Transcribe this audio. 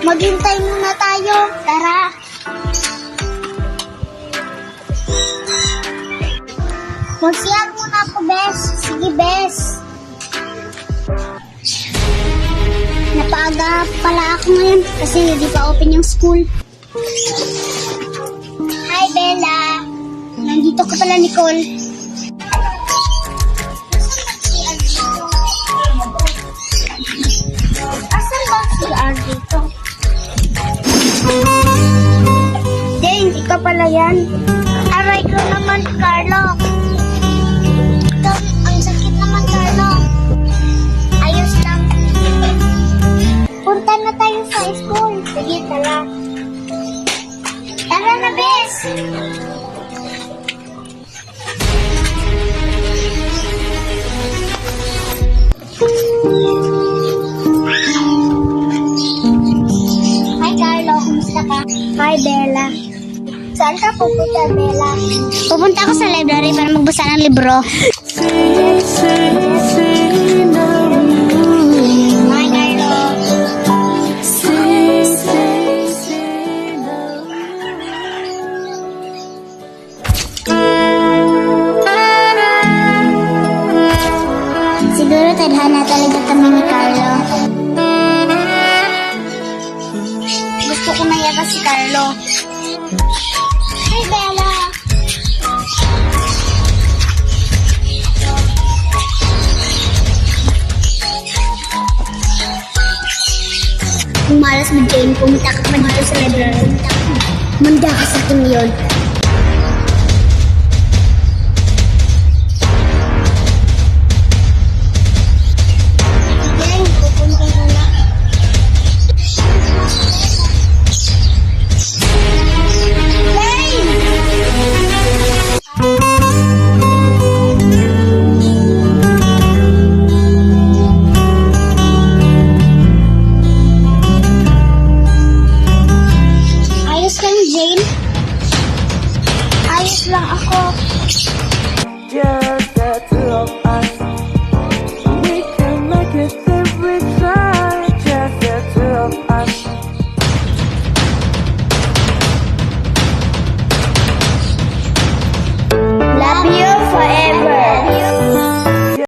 Maghintay muna tayo. Tara. Magsiyan muna ako, Bes. Sige, Bes. Napaaga pala ako ngayon kasi hindi pa open yung school. Hi, Bella. Nandito ka pala, Nicole. Asan ba si R dito? Dang, ikaw pala yan. Aray ko naman, Carlo. Ikaw, ang sakit naman, Carlo. Ayos lang. Punta na tayo sa school. Sige, tara. Tara na, Bes. Hi, Carlo. Kumusta ka? Hi, Bella. Saan ka pupunta, Bella? Pupunta ako sa library para magbasa ng libro. Hi, Carlo. Siguro tadhana talaga kami ni Carlo. Gusto ko na yata si Carlo. Hi, Bella. Kung malas mo, Jane, pumunta ka pa dito sa library. Manda ka sa akin yun. Jane, pupunta ka na. Ayos lang, Jane. Ayos lang ako. Just the two of us. We can make it if we try. Just the two of us.